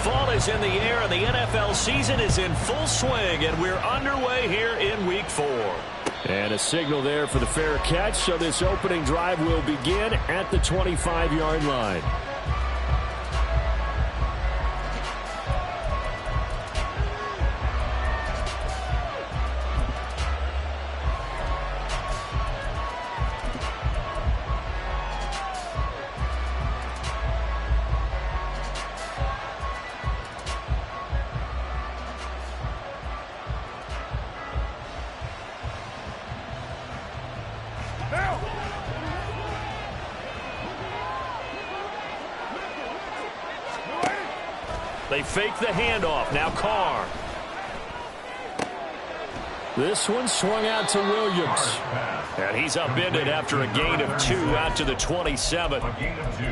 fall is in the air, and the NFL season is in full swing, and we're underway here in Week 4. And a signal there for the fair catch, so this opening drive will begin at the 25-yard line. They fake the handoff. Now Carr. This one swung out to Williams. And he's upended after a gain of 2 out to the 27.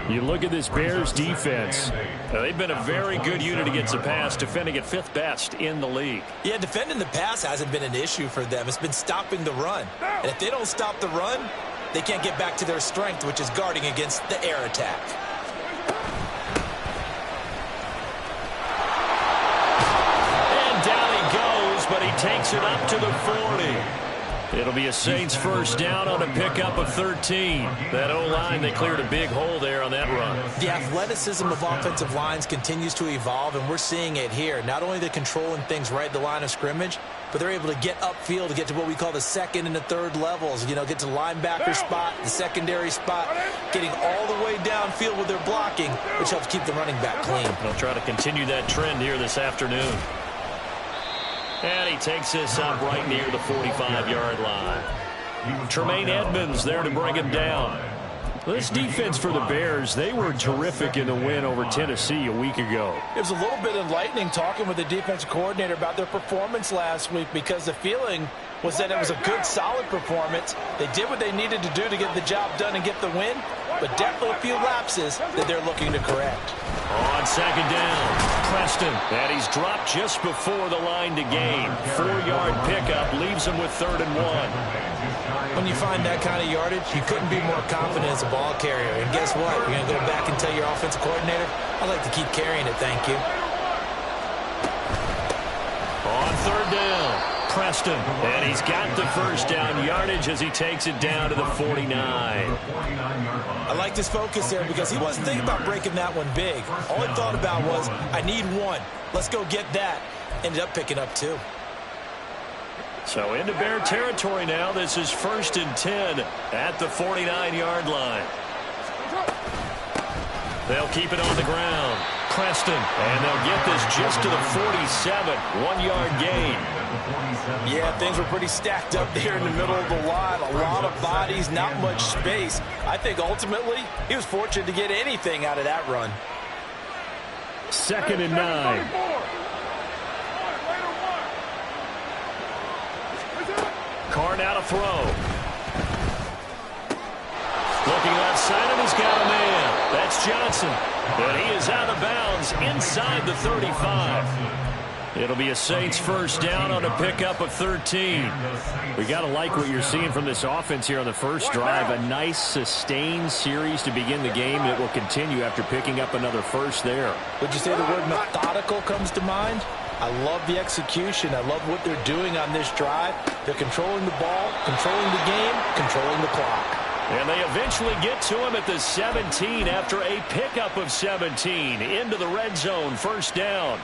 You look at this Bears defense. They've been a very good unit against the pass, defending at 5th best in the league. Yeah, defending the pass hasn't been an issue for them. It's been stopping the run. And if they don't stop the run, they can't get back to their strength, which is guarding against the air attack. But he takes it up to the 40. It'll be a Saints first down on a pickup of 13. That O-line, they cleared a big hole there on that run. The athleticism of offensive lines continues to evolve, and we're seeing it here. Not only they're controlling things right at the line of scrimmage, but they're able to get upfield to get to what we call the second and the third levels. You know, get to the linebacker spot, the secondary spot, getting all the way downfield with their blocking, which helps keep the running back clean. They'll try to continue that trend here this afternoon. And he takes this up right near the 45-yard line. Tremaine Edmonds there to bring him down. This defense for the Bears, they were terrific in the win over Tennessee a week ago. It was a little bit enlightening talking with the defensive coordinator about their performance last week, because the feeling was that it was a good, solid performance. They did what they needed to do to get the job done and get the win, but definitely a few lapses that they're looking to correct. On second down, Preston. And he's dropped just before the line to gain. 4-yard pickup leaves him with 3rd and 1. When you find that kind of yardage, you couldn't be more confident as a ball carrier. And guess what? You're going to go back and tell your offensive coordinator, I'd like to keep carrying it, thank you. On 3rd down, Preston. And he's got the first down yardage as he takes it down to the 49. I like this focus there because he wasn't thinking about breaking that one big. All he thought about was, I need one. Let's go get that. Ended up picking up 2. So into Bear territory now. This is 1st and 10 at the 49-yard line. They'll keep it on the ground. Preston, and they'll get this just to the 47. 1-yard gain. Yeah, things were pretty stacked up there in the middle of the line. A lot of bodies, not much space. I think ultimately he was fortunate to get anything out of that run. 2nd and 9. Carr now to throw. Looking outside, and he's got a man. That's Johnson. But he is out of bounds inside the 35. It'll be a Saints first down on a pickup of 13. We got to like what you're seeing from this offense here on the first drive. A nice sustained series to begin the game that will continue after picking up another first there. Would you say the word methodical comes to mind? I love the execution. I love what they're doing on this drive. They're controlling the ball, controlling the game, controlling the clock. And they eventually get to him at the 17 after a pickup of 17 into the red zone. First down.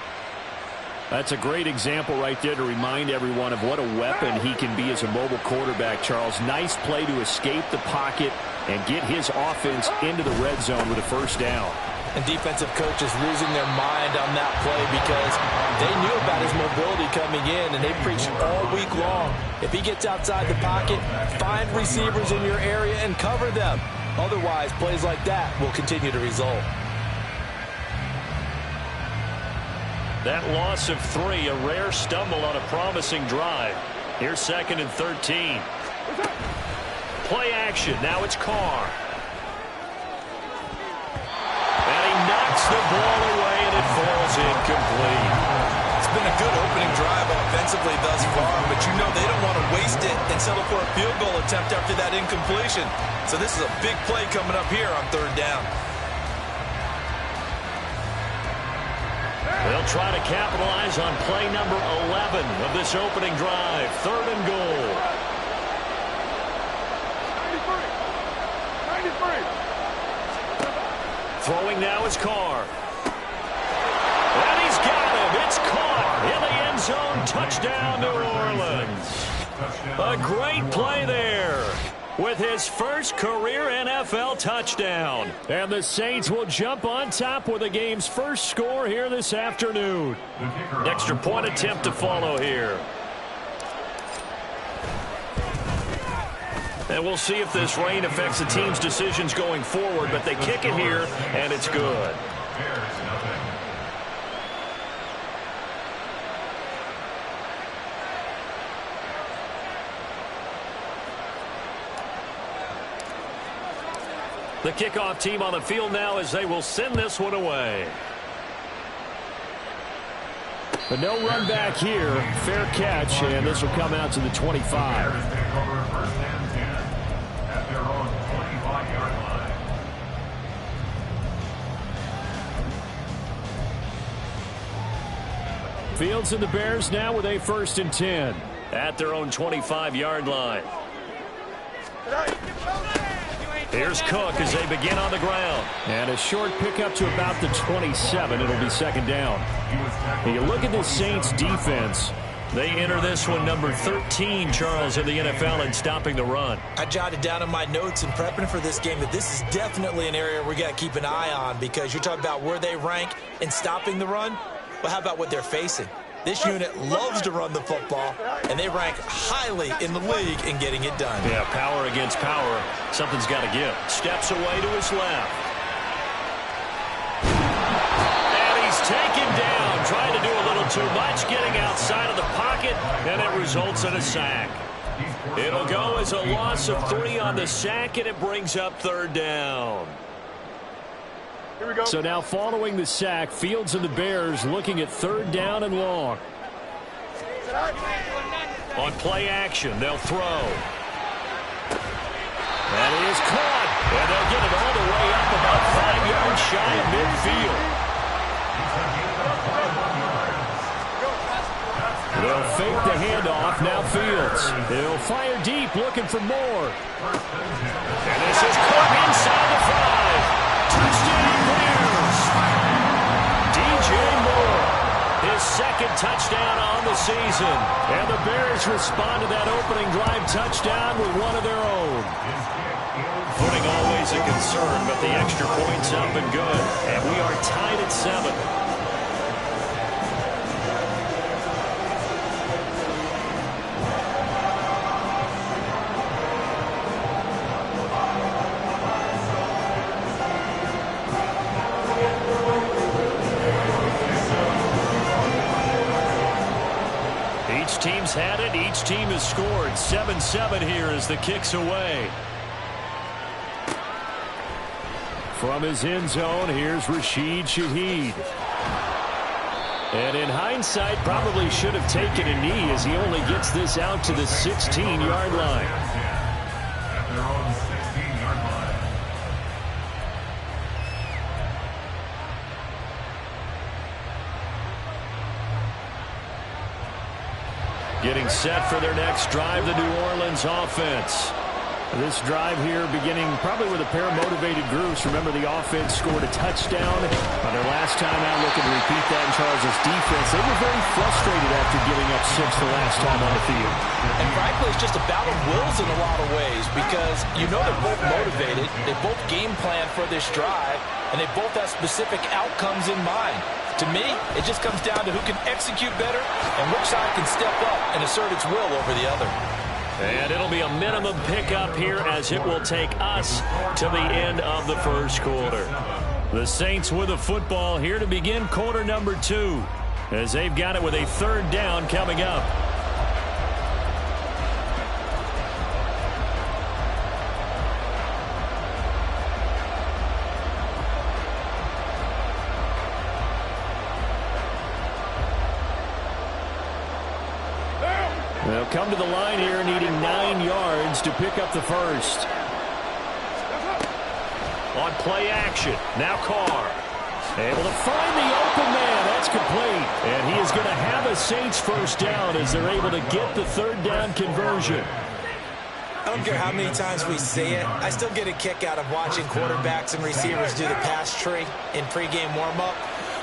That's a great example right there to remind everyone of what a weapon he can be as a mobile quarterback, Charles. Nice play to escape the pocket and get his offense into the red zone with a first down. And defensive coaches losing their mind on that play because they knew about his mobility coming in, and they preached all week long. If he gets outside the pocket, find receivers in your area and cover them. Otherwise, plays like that will continue to result. That loss of 3, a rare stumble on a promising drive. Here's 2nd and 13. Play action. Now it's Carr. And he knocks the ball away, and it falls incomplete. It's been a good opening drive offensively thus far, but you know they don't want to waste it and settle for a field goal attempt after that incompletion. So this is a big play coming up here on 3rd down. They'll try to capitalize on play number 11 of this opening drive. 3rd and goal. 93. Throwing now is Carr. And he's got him. It's caught in the end zone. Touchdown, New Orleans. A great play there with his first career NFL touchdown. And the Saints will jump on top with the game's first score here this afternoon. Extra point attempt to follow here. And we'll see if this rain affects the team's decisions going forward, but they kick it here, and it's good. The kickoff team on the field now as they will send this one away. But no run back here. Fair catch, and this will come out to the 25. Fields and the Bears now with a 1st and 10. At their own 25-yard line. Here's Cook as they begin on the ground. And a short pickup to about the 27. It'll be 2nd down. You look at this Saints defense. They enter this one number 13, Charles, in the NFL in stopping the run. I jotted down in my notes in prepping for this game that this is definitely an area we got to keep an eye on, because you're talking about where they rank in stopping the run. Well, how about what they're facing? This unit loves to run the football, and they rank highly in the league in getting it done. Yeah, power against power. Something's got to give. Steps away to his left. And he's taken down, trying to do a little too much, getting outside of the pocket, and it results in a sack. It'll go as a loss of 3 on the sack, and it brings up 3rd down. So now following the sack, Fields and the Bears looking at 3rd down and long. On play action, they'll throw. That is caught. And they'll get it all the way up about 5 yards shy of midfield. They'll fake the handoff. Now Fields. They'll fire deep, looking for more. And this is caught inside the 5. Touchdown Bears. DJ Moore, his 2nd touchdown on the season. And the Bears respond to that opening drive touchdown with one of their own. Footing always a concern, but the extra point's up and good. And we are tied at 7. Team's had it. Each team has scored. 7-7 here as the kick's away. From his end zone, here's Rashid Shaheed. And in hindsight, probably should have taken a knee as he only gets this out to the 16-yard line. Getting set for their next drive, the New Orleans offense. This drive here beginning probably with a pair of motivated groups. Remember, the offense scored a touchdown on their last time out. Looking to repeat that in Charles' defense. They were very frustrated after giving up 6 the last time on the field. And frankly, it's just a battle of wills in a lot of ways, because you know they're both motivated. They both game plan for this drive, and they both have specific outcomes in mind. To me, it just comes down to who can execute better and which side can step up and assert its will over the other. And it'll be a minimum pickup here as it will take us to the end of the first quarter. The Saints with a football here to begin quarter number 2 as they've got it with a 3rd down coming up. They'll come to the line here needing 9 yards to pick up the first. On play action, now Carr. Able to find the open man. That's complete. a Saints first down as they're able to get the third down conversion. I don't care how many times we see it. I still get a kick out of watching quarterbacks and receivers do the pass tree in pregame warm-up.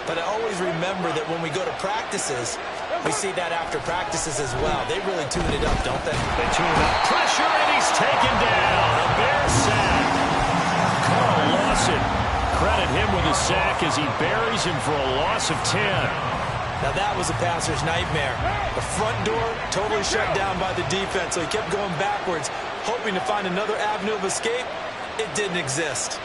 But I always remember that when we go to practices, we see that after practices as well. They really tune it up, don't they? They tune it up. Pressure, and he's taken down. A Bears sack. Carl Lawson. Credit him with a sack as he buries him for a loss of 10. Now that was a passer's nightmare. The front door totally shut down by the defense, so he kept going backwards, hoping to find another avenue of escape. It didn't exist.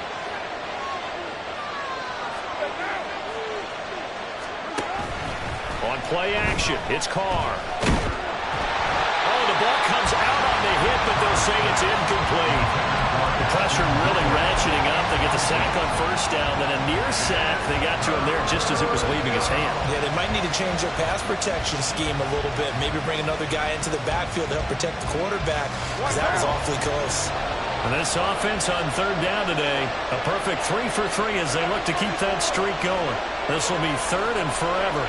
On play action, it's Carr. Oh, the ball comes out on the hit, but they'll say it's incomplete. The pressure really ratcheting up. They get the sack on first down, then a near sack. They got to him there just as it was leaving his hand. Yeah, they might need to change their pass protection scheme a little bit. Maybe bring another guy into the backfield to help protect the quarterback, because that was awfully close. And this offense on third down today, a perfect 3 for 3 as they look to keep that streak going. This will be third and forever.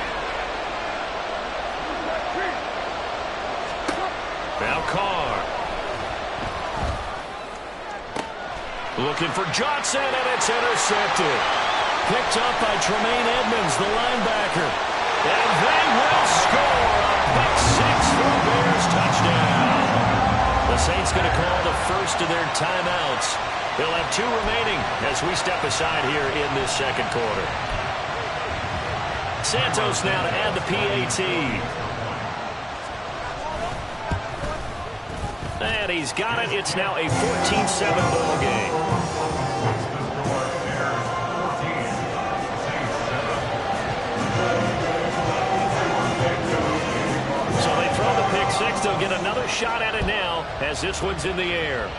Now Carr. Looking for Johnson, and it's intercepted. Picked up by Tremaine Edmonds, the linebacker. And they will score a pick six for a Bears touchdown. The Saints going to call the first of their timeouts. They'll have 2 remaining as we step aside here in this second quarter. Santos now to add the PAT. And he's got it. It's now a 14-7 ball game. So they throw the pick six. They'll get another shot at it now as this one's in the air.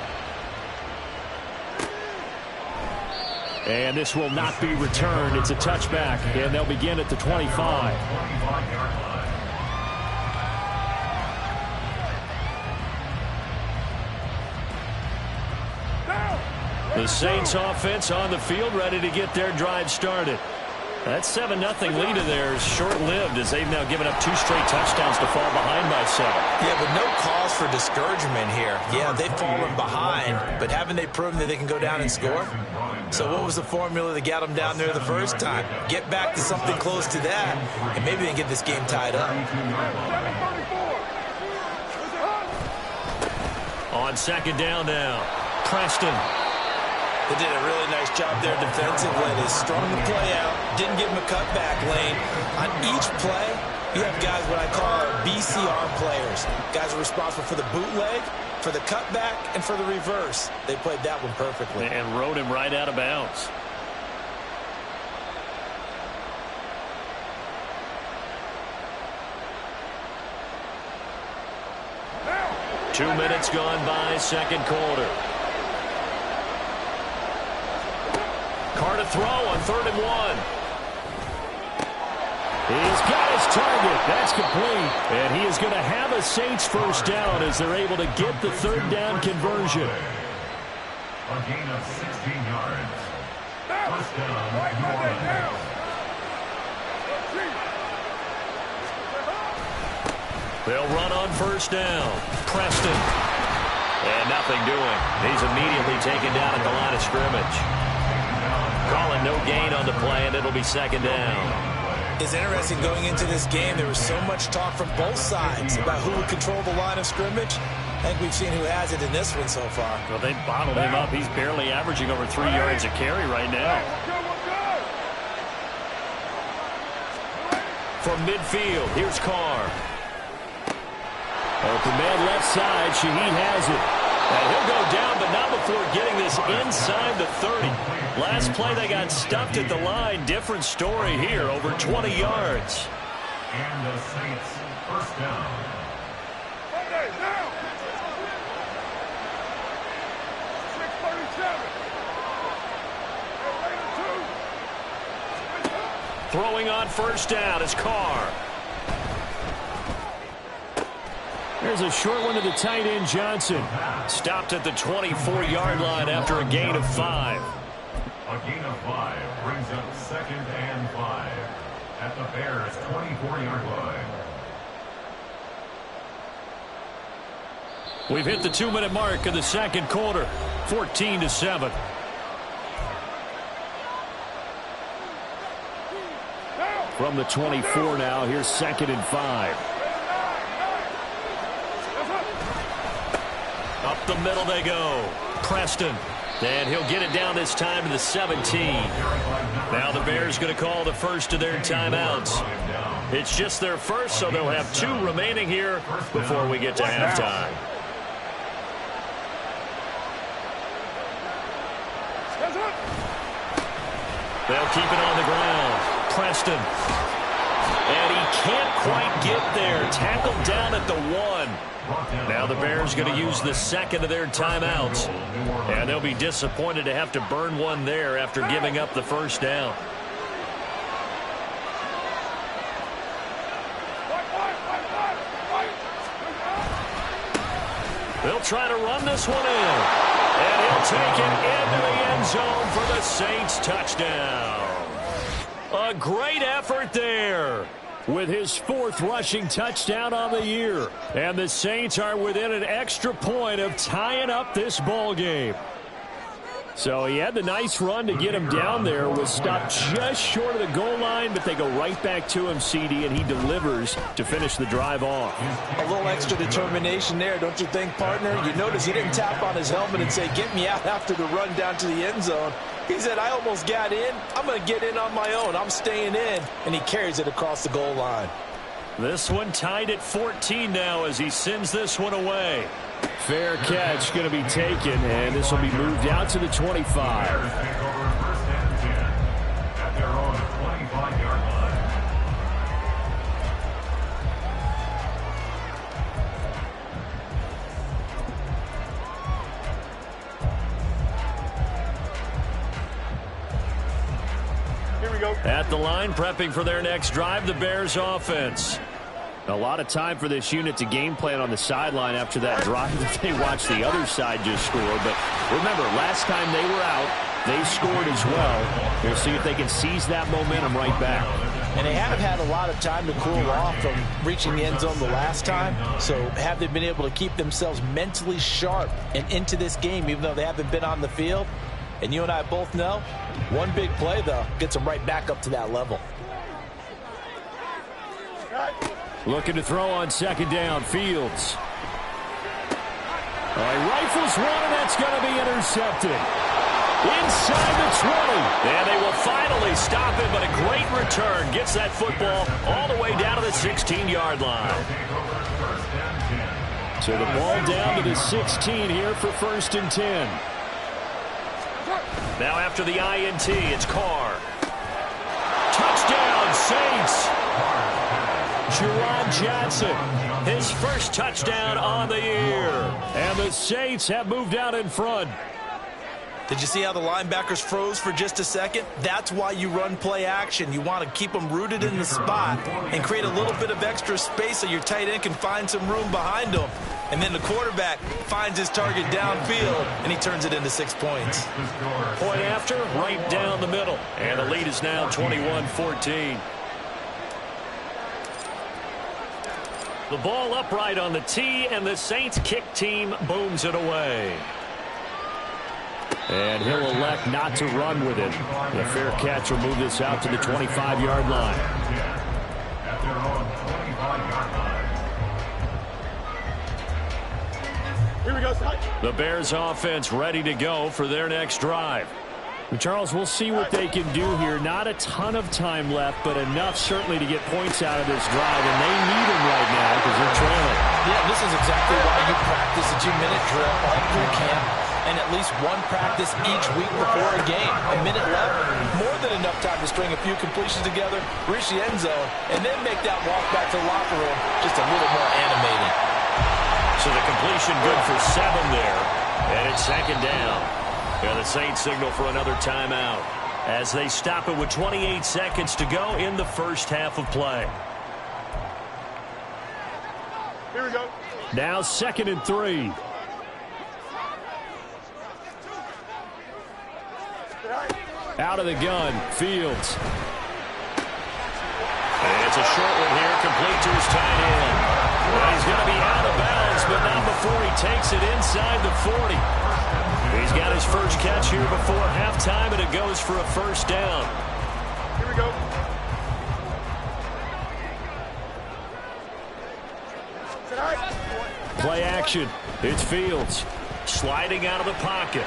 And this will not be returned. It's a touchback, and they'll begin at the 25. The Saints offense on the field ready to get their drive started. That 7-0 lead of theirs short-lived as they've now given up 2 straight touchdowns to fall behind by 7. Yeah, but no cause for discouragement here. Yeah, they've fallen behind, but haven't they proven that they can go down and score? So what was the formula that got them down there the first time? Get back to something close to that, and maybe they can get this game tied up. On second down now, Preston. They did a really nice job there defensively. They strung the play out, didn't give them a cutback lane. On each play, you have guys what I call our BCR players. Guys are responsible for the bootleg, for the cutback, and for the reverse. They played that one perfectly. And rode him right out of bounds. Now. 2 minutes gone by, second quarter. Carr to throw on 3rd and 1. He's got his target. That's complete. And he is going to have a Saints first down as they're able to get the third down conversion. A gain of 16 yards. First down, New Orleans. They'll run on first down. Preston. And nothing doing. He's immediately taken down at the line of scrimmage. Calling no gain on the play, and it'll be second down. It's interesting going into this game. There was so much talk from both sides about who would control the line of scrimmage. I think we've seen who has it in this one so far. Well, they bottled him up. He's barely averaging over 3 yards a carry right now. From midfield, here's Carr. Open man left side. Shaheed has it. And he'll go down, but not before getting this inside the 30. Last play, they got stuffed at the line. Different story here, over 20 yards. And the Saints first down. Throwing on first down is Carr. There's a short one to the tight end, Johnson. Stopped at the 24-yard line after a gain of 5. A gain of 5 brings up 2nd and 5 at the Bears' 24-yard line. We've hit the 2-minute mark of the second quarter, 14-7. From the 24 now, here's 2nd and 5. Up the middle they go. Preston. And he'll get it down this time to the 17. Now the Bears going to call the first of their timeouts. It's just their first, so they'll have 2 remaining here before we get to halftime. They'll keep it on the ground. Preston. And he can't quite get there. Tackled down at the 1. Now the Bears going to use the second of their timeouts. And they'll be disappointed to have to burn one there after giving up the first down. They'll try to run this one in. And he'll take it into the end zone for the Saints touchdown. A great effort there. With his 4th rushing touchdown on the year. And the Saints are within an extra point of tying up this ball game. So he had the nice run to get him down there. Was stopped just short of the goal line, but they go right back to him, CD, and he delivers to finish the drive off. A little extra determination there, don't you think, partner? You notice he didn't tap on his helmet and say, get me out after the run down to the end zone. He said, I almost got in. I'm going to get in on my own. I'm staying in. And he carries it across the goal line. This one tied at 14 now as he sends this one away. Fair catch going to be taken, and this will be moved out to the 25. Take over 1st and 10 at their own 25-yard line. Here we go. At the line, prepping for their next drive, the Bears offense. A lot of time for this unit to game plan on the sideline after that drive that they watched the other side just score. But remember, last time they were out, they scored as well. We'll see if they can seize that momentum right back. And they have had a lot of time to cool off from reaching the end zone the last time. So have they been able to keep themselves mentally sharp and into this game, even though they haven't been on the field? And you and I both know, one big play, though, gets them right back up to that level. Looking to throw on 2nd down, Fields. All right, rifles one, and that's going to be intercepted. Inside the 20. And they will finally stop him, but a great return. Gets that football all the way down to the 16-yard line. So the ball down to the 16 here for 1st and 10. Now after the INT, it's Carr. Touchdown, Saints. Jerron Johnson, his first touchdown on the year. And the Saints have moved out in front. Did you see how the linebackers froze for just a second? That's why you run play action. You want to keep them rooted in the spot and create a little bit of extra space so your tight end can find some room behind them. And then the quarterback finds his target downfield, and he turns it into 6 points. Point after, right down the middle. And the lead is now 21-14. The ball upright on the tee, and the Saints kick team booms it away. And he'll elect not to run with it. The fair catch will move this out to the 25-yard line. At their own 25-yard line. Here we go, the Bears offense ready to go for their next drive. Charles, we'll see what they can do here. Not a ton of time left, but enough certainly to get points out of this drive, and they need them right now because they're trailing. Yeah, this is exactly why you practice a 2-minute drill all through camp and at least one practice each week before a game. A minute left, more than enough time to string a few completions together, reach the end zone, and then make that walk back to the locker room just a little more animated. So the completion good for 7 there, and it's 2nd down. And the Saints signal for another timeout as they stop it with 28 seconds to go in the first half of play. Here we go. Now 2nd and 3. Out of the gun, Fields. And it's a short one here, complete to his tight end. Well, he's going to be out of bounds, but not before before he takes it inside the 40. He's got his first catch here before halftime, and it goes for a first down. Here we go. Play action. It's Fields sliding out of the pocket.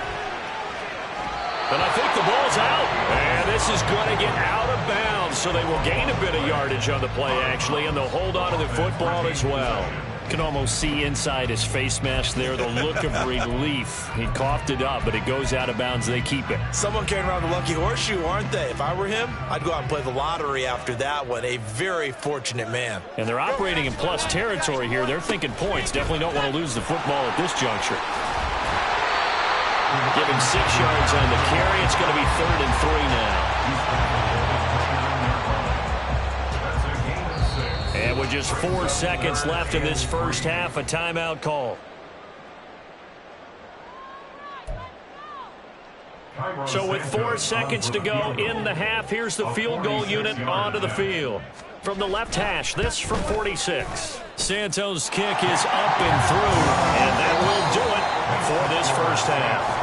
And I think the ball's out. And this is going to get out of bounds, so they will gain a bit of yardage on the play, actually, and they'll hold on to the football as well. Can almost see inside his face mask there the look of relief. He coughed it up, but it goes out of bounds. They keep it. Someone carrying around the lucky horseshoe, aren't they? If I were him, I'd go out and play the lottery after that one. A very fortunate man. And they're operating in plus territory here. They're thinking points. Definitely don't want to lose the football at this juncture. Give him 6 yards on the carry. It's going to be 3rd and 3 now. And with just 4 seconds left in this first half, a timeout call. So with 4 seconds to go in the half, here's the field goal unit onto the field. From the left hash, this from 46. Santos' kick is up and through, and that will do it for this first half.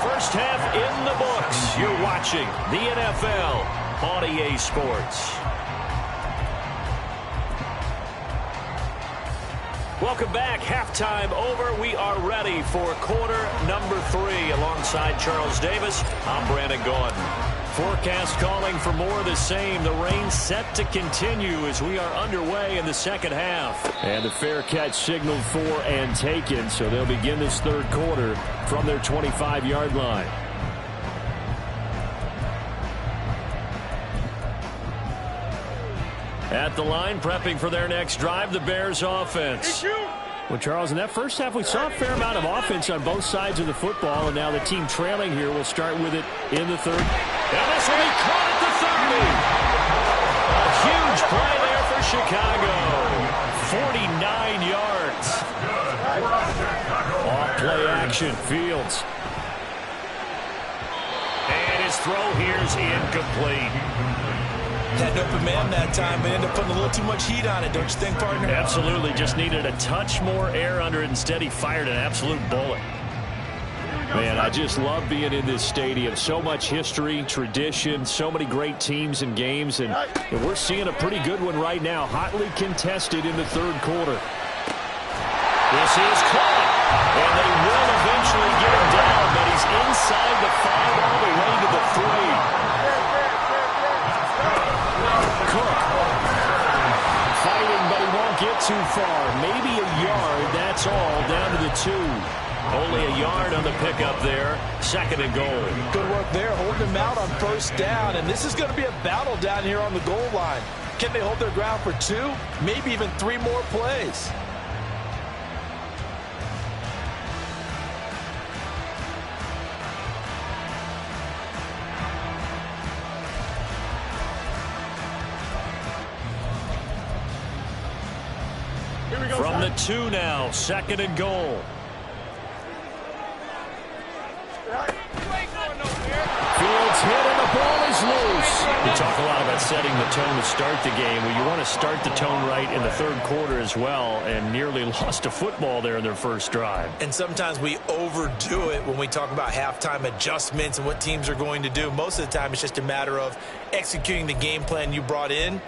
First half in the books. You're watching the NFL on EA Sports. Welcome back. Halftime over. We are ready for quarter number 3. Alongside Charles Davis, I'm Brandon Gaudin. Forecast calling for more of the same. The rain set to continue as we are underway in the second half. And the fair catch signaled for and taken, so they'll begin this third quarter from their 25-yard line. At the line, prepping for their next drive, the Bears offense. Well, Charles, in that first half, we saw a fair amount of offense on both sides of the football, and now the team trailing here will start with it in the third. And this will be caught at the 30. A huge play there for Chicago. 49 yards. Off play action, Fields. And his throw here's incomplete. Had an open man that time, but ended up putting a little too much heat on it, don't you think, partner? Absolutely. Just needed a touch more air under it. Instead, he fired an absolute bullet. Man, I just love being in this stadium. So much history, tradition, so many great teams and games, and we're seeing a pretty good one right now. Hotly contested in the third quarter. This is caught, and they will eventually get him down, but he's inside the 5 all the way to the 3. Cook fighting, but he won't get too far. Maybe a yard, that's all, down to the 2. Only a yard on the pickup there. 2nd and goal. Good work there, holding him out on first down, and this is going to be a battle down here on the goal line. Can they hold their ground for 2, maybe even 3 more plays? From the 2 now, 2nd and goal. Fields hit and the ball is loose. We talk a lot about setting the tone to start the game. Well, you want to start the tone right in the third quarter as well, and nearly lost a football there in their first drive. And sometimes we overdo it when we talk about halftime adjustments and what teams are going to do. Most of the time it's just a matter of executing the game plan you brought in.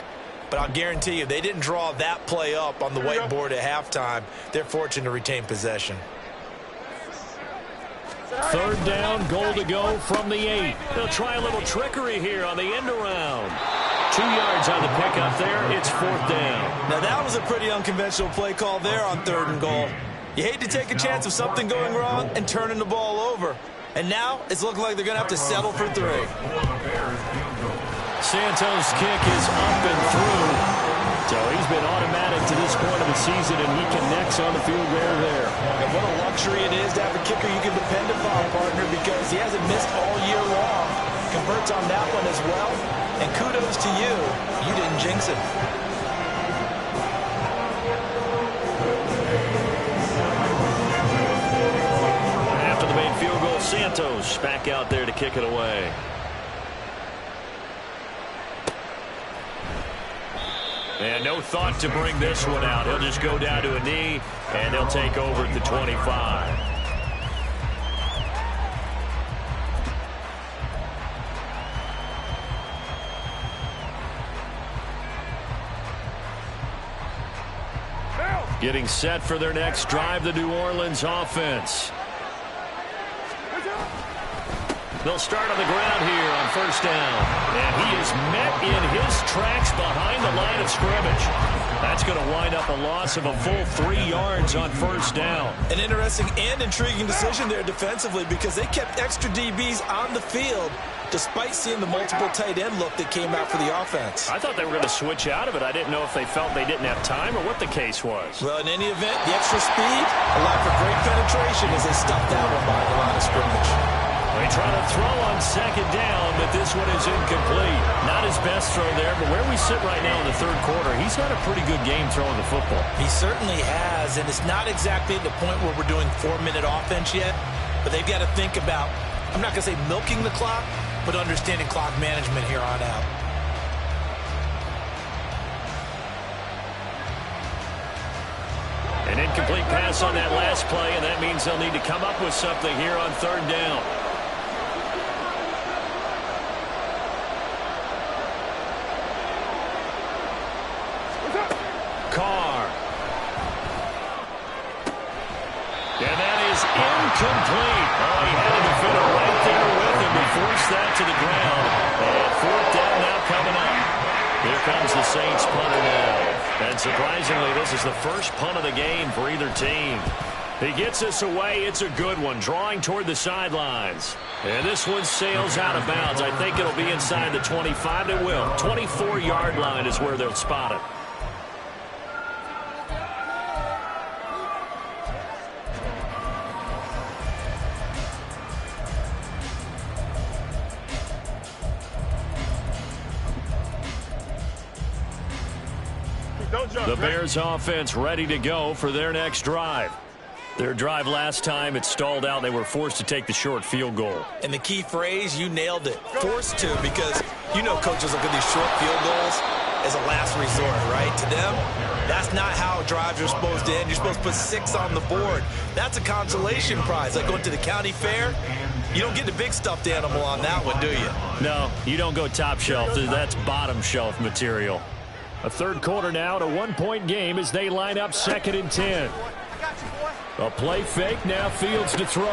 But I'll guarantee you, they didn't draw that play up on the whiteboard at halftime. They're fortunate to retain possession. 3rd down, goal to go from the 8. They'll try a little trickery here on the end around. 2 yards on the pickup there. It's 4th down. Now that was a pretty unconventional play call there on 3rd and goal. You hate to take a chance of something going wrong and turning the ball over. And now it's looking like they're going to have to settle for 3. Santos' kick is up and through. So he's been automatic to this point of the season, and he connects on the field goal there. And what a luxury it is to have a kicker you can depend upon, partner, because he hasn't missed all year long. Converts on that one as well. And kudos to you. You didn't jinx it. After the main field goal, Santos back out there to kick it away. And no thought to bring this one out. He'll just go down to a knee, and they'll take over at the 25. Getting set for their next drive, the New Orleans offense. They'll start on the ground here on first down. And he is met in his tracks behind the line of scrimmage. That's going to wind up a loss of a full 3 yards on first down. An interesting and intriguing decision there defensively because they kept extra DBs on the field despite seeing the multiple tight end look that came out for the offense. I thought they were going to switch out of it. I didn't know if they felt they didn't have time or what the case was. Well, in any event, the extra speed allowed for great penetration as they stuffed that one behind the line of scrimmage. They try to throw on second down, but this one is incomplete. Not his best throw there, but where we sit right now in the third quarter, he's had a pretty good game throwing the football. He certainly has, and it's not exactly at the point where we're doing 4-minute offense yet, but they've got to think about, I'm not going to say milking the clock, but understanding clock management here on out. An incomplete pass on that last play, and that means they'll need to come up with something here on third down. Carr. And that is incomplete. Oh, he had a defender right there with him. He forced that to the ground. And fourth down now coming up. Here comes the Saints punter now. And surprisingly, this is the first punt of the game for either team. He gets this away. It's a good one, drawing toward the sidelines. And this one sails out of bounds. I think it'll be inside the 25. It will. 24-yard line is where they'll spot it. The Bears offense ready to go for their next drive. Their drive last time, it stalled out. They were forced to take the short field goal. And the key phrase, you nailed it. Forced to, because you know coaches look at these short field goals as a last resort, right? To them, that's not how drives are supposed to end. You're supposed to put 6 on the board. That's a consolation prize. Like going to the county fair, you don't get the big stuffed animal on that one, do you? No, you don't go top shelf. That's bottom shelf material. A third quarter now, to 1-point game as they line up 2nd and 10. A play fake, now Fields to throw.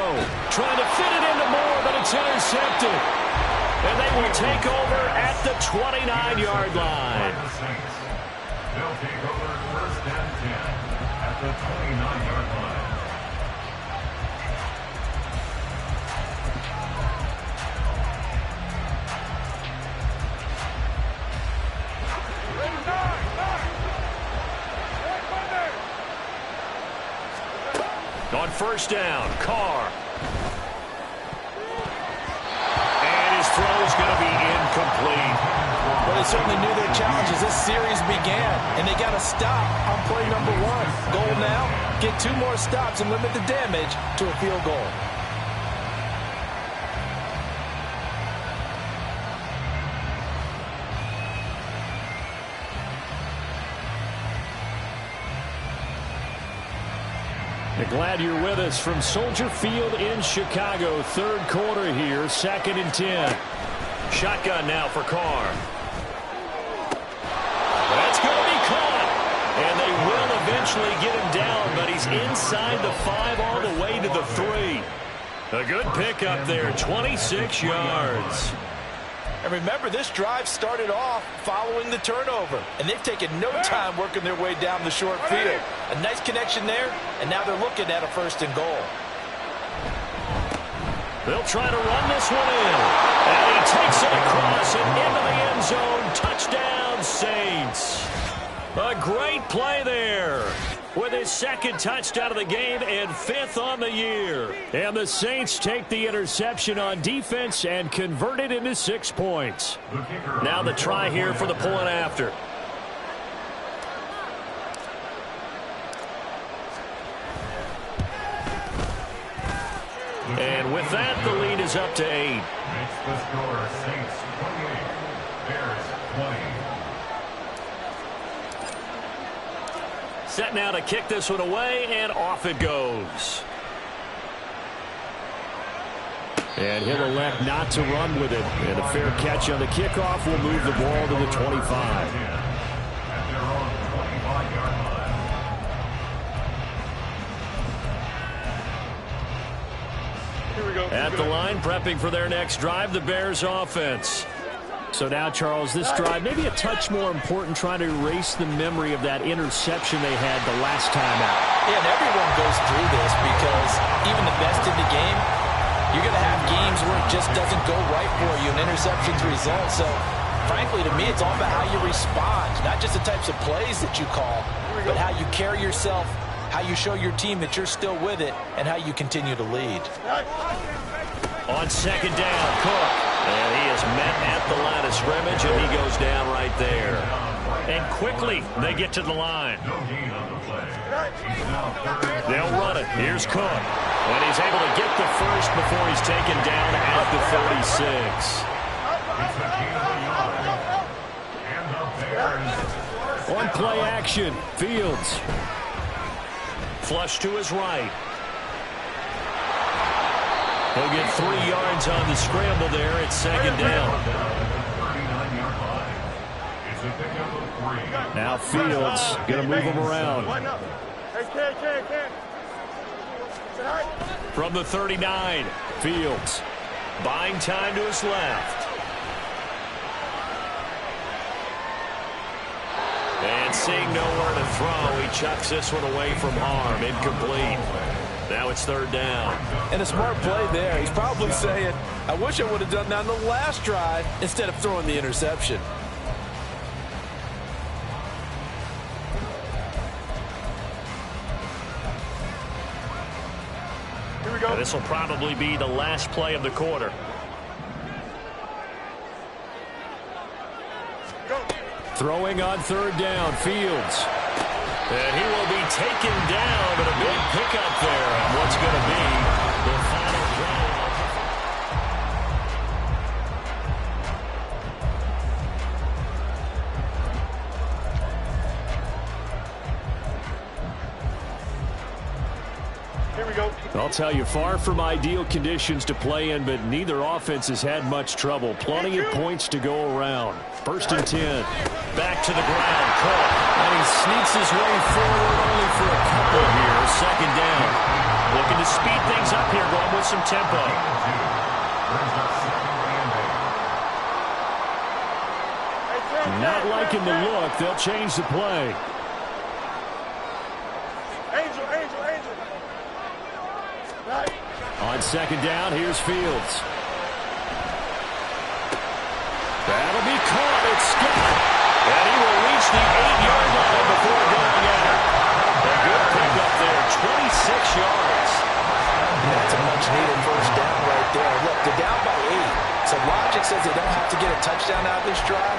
Trying to fit it into Moore, but it's intercepted. And they will take over at the 29-yard line. They'll take over first and 10 at the 29-yard line. On first down, Carr. And his throw is going to be incomplete. Well, they certainly knew their challenges. This series began, and they got to stop on play number 1. Goal now, get 2 more stops and limit the damage to a field goal. Glad you're with us from Soldier Field in Chicago. Third quarter here, 2nd and 10. Shotgun now for Carr. That's going to be caught. And they will eventually get him down, but he's inside the 5 all the way to the 3. A good pickup there, 26 yards. And remember, this drive started off following the turnover. And they've taken no time working their way down the short field. A nice connection there, and now they're looking at a 1st and goal. They'll try to run this one in. And he takes it across and into the end zone. Touchdown, Saints. A great play there. With his 2nd touchdown of the game and 5th on the year. And the Saints take the interception on defense and convert it into 6 points. Now the try here for the point after. And with that, the lead is up to 8. Makes the score Saints 28, Bears 20. Set now to kick this one away, and off it goes. And he'll elect not to run with it. And a fair catch on the kickoff will move the ball to the 25. At the line, prepping for their next drive, the Bears offense. So now, Charles, this drive maybe a touch more important, trying to erase the memory of that interception they had the last time out. Yeah, and everyone goes through this because even the best in the game, you're going to have games where it just doesn't go right for you, and interceptions result. So, frankly, to me, it's all about how you respond, not just the types of plays that you call, but how you carry yourself, how you show your team that you're still with it, and how you continue to lead. On second down, Cook. And he is met at the line of scrimmage, and he goes down right there. And quickly, they get to the line. They'll run it. Here's Cook. And he's able to get the first before he's taken down at the 36. On play action, Fields. Flush to his right. He'll get 3 yards on the scramble there at second down. Now Fields going to move him around. From the 39, Fields. buying time to his left. And seeing nowhere to throw, he chucks this one away from harm. Incomplete. Now it's third down. And a smart play there. He's probably saying, I wish I would have done that on the last drive instead of throwing the interception. Here we go. This will probably be the last play of the quarter. Go. Throwing on third down, Fields. And he will be taken down, but a big pickup there on what's going to be the final drive. Here we go. I'll tell you, far from ideal conditions to play in, but neither offense has had much trouble. Plenty of points to go around. First and 10. Back to the ground, Cook. And he sneaks his way forward only for a couple here. Second down. Looking to speed things up here, going with some tempo. Not liking the look. They'll change the play. Angel. Right. On second down, here's Fields. That'll be caught. It's Scott. And he will reach the 8-yard line before going at it. A good pickup there, 26 yards. That's a much-needed first down right there. Look, they're down by 8. So logic says they don't have to get a touchdown out of this drive.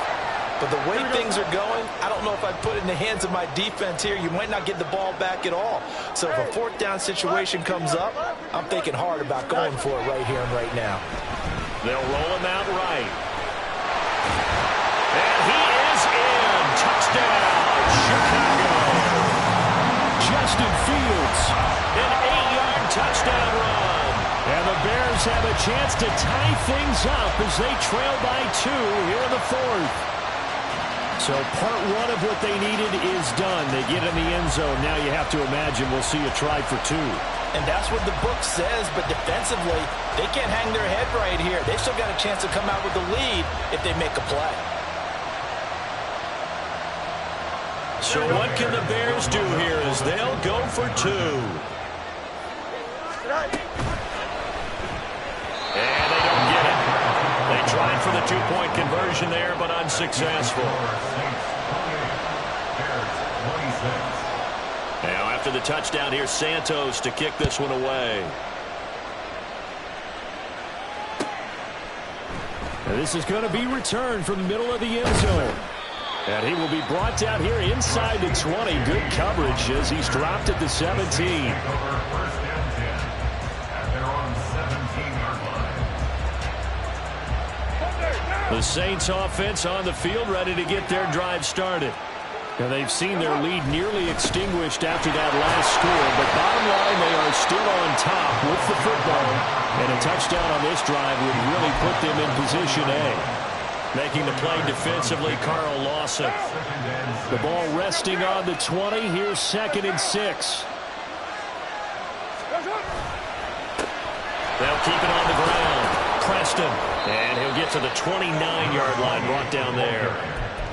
But the way things are going, I don't know if I'd put it in the hands of my defense here. You might not get the ball back at all. So if a fourth down situation comes up, I'm thinking hard about going for it right here and right now. They'll roll him out right. And he is in. Touchdown, Chicago. Justin Fields. An 8-yard touchdown run. And the Bears have a chance to tie things up as they trail by 2 here in the fourth. So part one of what they needed is done. They get in the end zone. Now you have to imagine we'll see a try for 2. And that's what the book says, but defensively, they can't hang their head right here. They've still got a chance to come out with the lead if they make a play. So what can the Bears do here as they'll go for 2? And they don't get it. They tried for the 2-point conversion there, but unsuccessful. Now after the touchdown, here's Santos to kick this one away. And this is going to be returned from the middle of the end zone. And he will be brought down here inside the 20. Good coverage as he's dropped at the 17. The Saints offense on the field ready to get their drive started. And they've seen their lead nearly extinguished after that last score, but bottom line, they are still on top with the football, and a touchdown on this drive would really put them in position A. Making the play defensively, Carl Lawson. The ball resting on the 20. Here's 2nd and 6. They'll keep it on the ground. Preston, and he'll get to the 29-yard line, brought down there.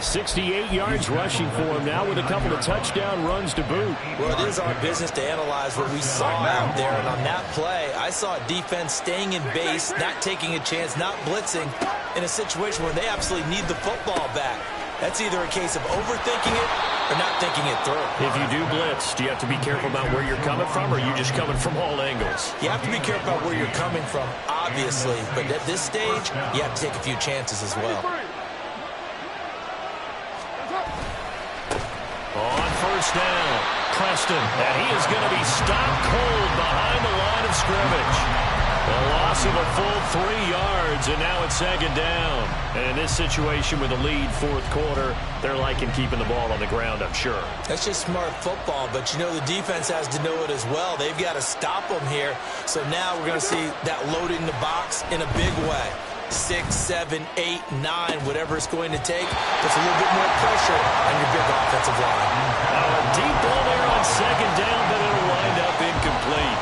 68 yards rushing for him now with a couple of touchdown runs to boot. Well, it is our business to analyze what we saw out there, and on that play, I saw a defense staying in base, not taking a chance, not blitzing, in a situation where they absolutely need the football back. That's either a case of overthinking it or not thinking it through. If you do blitz, do you have to be careful about where you're coming from, or are you just coming from all angles? You have to be careful about where you're coming from, obviously, but at this stage, you have to take a few chances as well. On first down, Preston, and he is going to be stopped cold behind the line of scrimmage. A loss of a full 3 yards, and now it's 2nd down. And in this situation with a lead, 4th quarter, they're liking keeping the ball on the ground, I'm sure. That's just smart football, but you know the defense has to know it as well. They've got to stop them here. So now we're going to see that loading the box in a big way. 6, 7, 8, 9, whatever it's going to take, puts a little bit more pressure on your big offensive line. A deep ball there on 2nd down, but it'll wind up incomplete.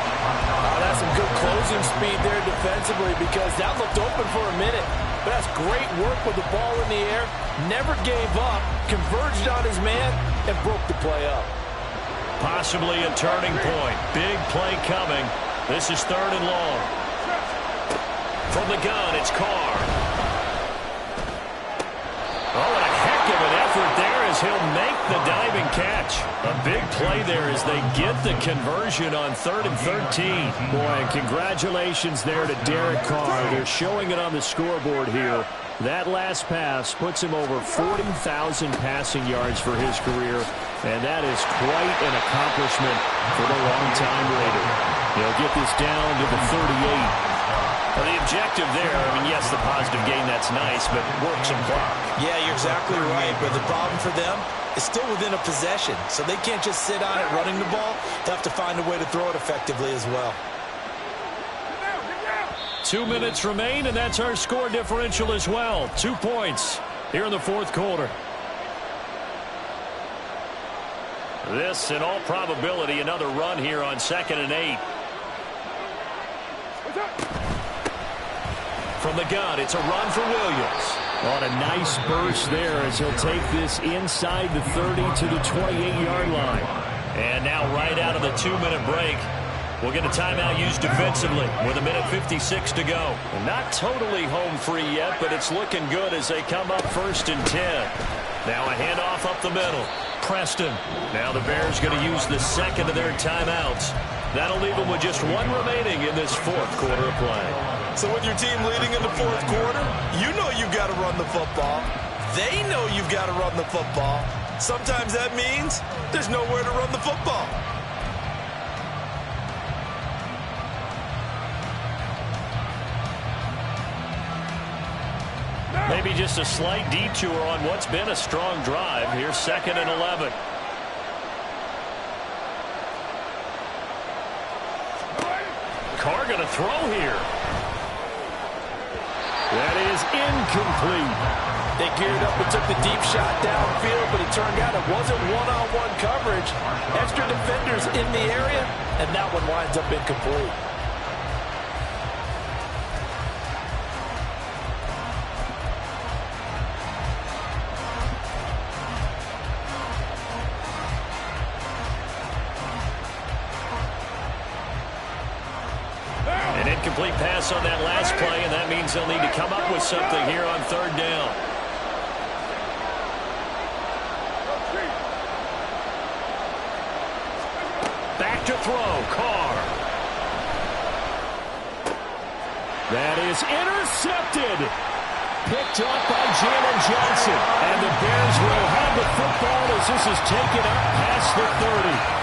That's some good closing speed there defensively, because that looked open for a minute. But that's great work with the ball in the air. Never gave up, converged on his man, and broke the play up. Possibly a turning point. Big play coming. This is 3rd and long. From the gun, it's Carr. Oh, and a heck of an effort there as he'll make the diving catch. A big play there as they get the conversion on 3rd and 13. Boy, and congratulations there to Derek Carr. They're showing it on the scoreboard here. That last pass puts him over 40,000 passing yards for his career, and that is quite an accomplishment for the longtime Raider. He'll get this down to the 38. Well, the objective there, I mean, yes, the positive gain, that's nice, but work some clock. Yeah, you're exactly right, but the problem for them is still within a possession, so they can't just sit on it running the ball. They'll have to find a way to throw it effectively as well. 2 minutes remain, and that's our score differential as well. 2 points here in the 4th quarter. This, in all probability, another run here on 2nd and 8. From the gun, it's a run for Williams. On a nice burst there as he'll take this inside the 30 to the 28-yard line. And now right out of the 2-minute break, we'll get a timeout used defensively with 1:56 to go. And not totally home free yet, but it's looking good as they come up 1st and 10. Now a handoff up the middle. Preston. Now the Bears going to use the 2nd of their timeouts. That'll leave them with just 1 remaining in this 4th quarter of play. So with your team leading in the 4th quarter, you know you've got to run the football. They know you've got to run the football. Sometimes that means there's nowhere to run the football. Maybe just a slight detour on what's been a strong drive. Here's 2nd and 11. Carr going to throw here. That is incomplete. They geared up and took the deep shot downfield, but it turned out it wasn't one-on-one coverage. Extra defenders in the area, and that one winds up incomplete. An incomplete pass on that last play, and that means they'll need to come up with something here on 3rd down. Back to throw, Carr. That is intercepted. Picked up by Jalen Johnson. And the Bears will have the football as this is taken up past the 30.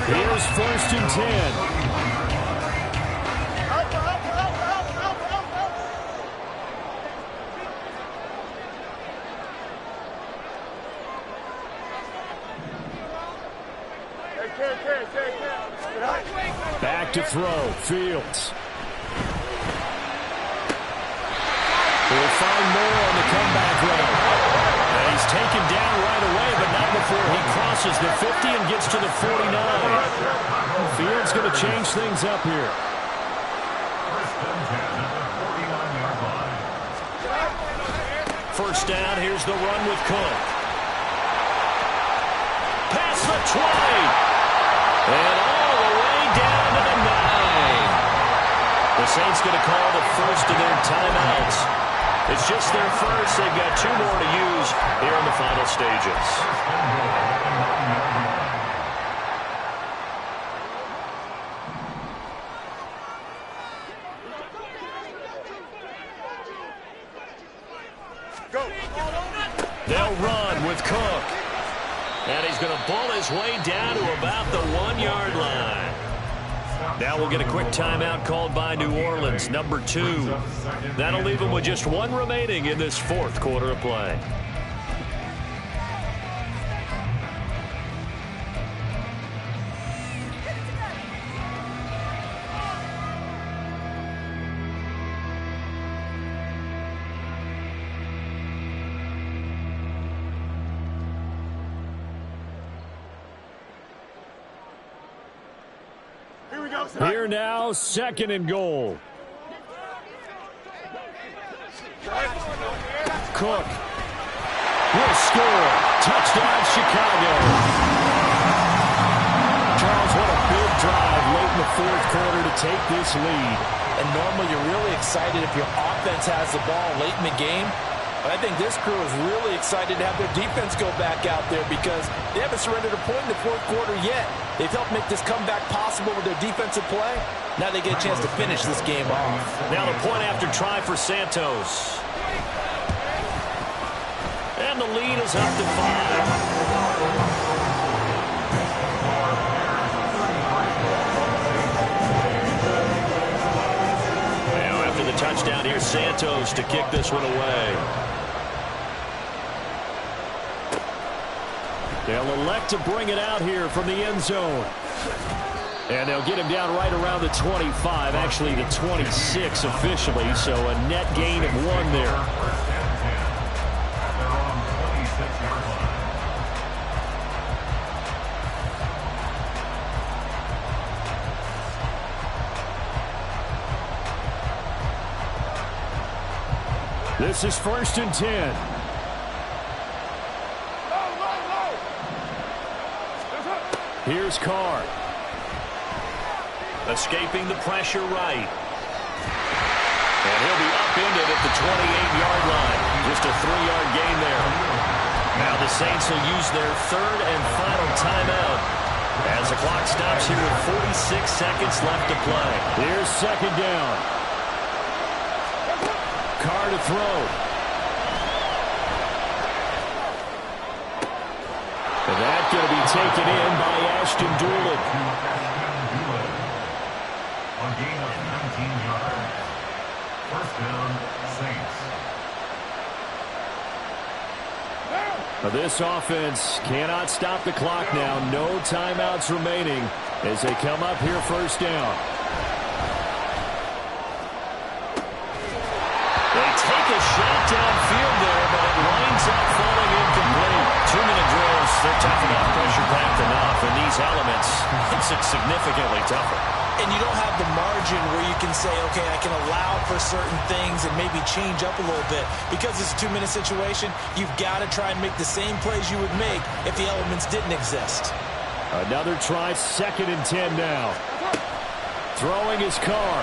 Here's 1st and 10. Back to throw. Fields. We'll find more on the comeback run. And he's taken down right away, but not before he crosses the 50 and gets to the 49. Fields going to change things up here. First down, here's the run with Cook. Past the 20. And all the way down to the 9. The Saints going to call the first of their timeouts. It's just their first. They've got 2 more to use here in the final stages. They'll run with Cook. And he's going to bull his way down to about the 1-yard line. Now we'll get a quick timeout called by New Orleans, number 2. That'll leave them with just 1 remaining in this 4th quarter of play. Here now, 2nd and goal. Cook will score. Touchdown, Chicago. Charles, what a big drive late in the 4th quarter to take this lead. And normally you're really excited if your offense has the ball late in the game. But I think this crew is really excited to have their defense go back out there because they haven't surrendered a point in the 4th quarter yet. They've helped make this comeback possible with their defensive play. Now they get a chance to finish this game off. Now the point after try for Santos. And the lead is up to 5. Now after the touchdown, here's Santos to kick this one away. They'll elect to bring it out here from the end zone. And they'll get him down right around the 25, actually the 26 officially, so a net gain of 1 there. This is 1st and 10. Here's Carr. Escaping the pressure right. And he'll be upended at the 28-yard line. Just a 3-yard gain there. Now the Saints will use their 3rd and final timeout as the clock stops here with 46 seconds left to play. Here's 2nd down. Carr to throw. And that's going to be taken in by Ashton Dulin. A gain of 19 yards. First down, Saints. Now this offense cannot stop the clock now. No timeouts remaining as they come up here 1st down. They take a shot downfield there, but it winds up falling incomplete. 2-minute drills, they're tough enough, pressure-packed enough, and these elements makes it significantly tougher. And you don't have the margin where you can say, okay, I can allow for certain things and maybe change up a little bit. Because it's a 2-minute situation, you've got to try and make the same plays you would make if the elements didn't exist. Another try, 2nd and 10 now. Throwing his Carr.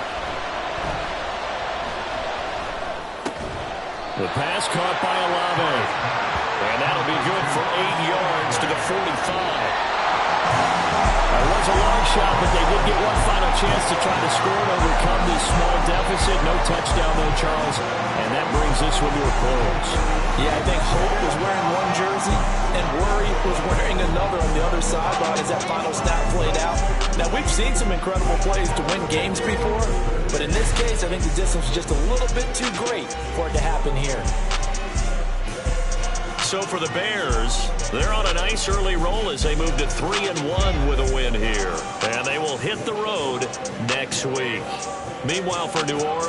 The pass caught by Olave. And that'll be good for 8 yards to the 45. It was a long shot, but they did get one final chance to try to score and overcome this small deficit. No touchdown, though, Charles. And that brings this one to a close. Yeah, I think Hope was wearing one jersey and Worry was wearing another on the other sideline as that final snap played out. Now, we've seen some incredible plays to win games before, but in this case, I think the distance was just a little bit too great for it to happen here. So for the Bears, they're on a nice early roll as they move to 3-1 with a win here. And they will hit the road next week. Meanwhile, for New Orleans,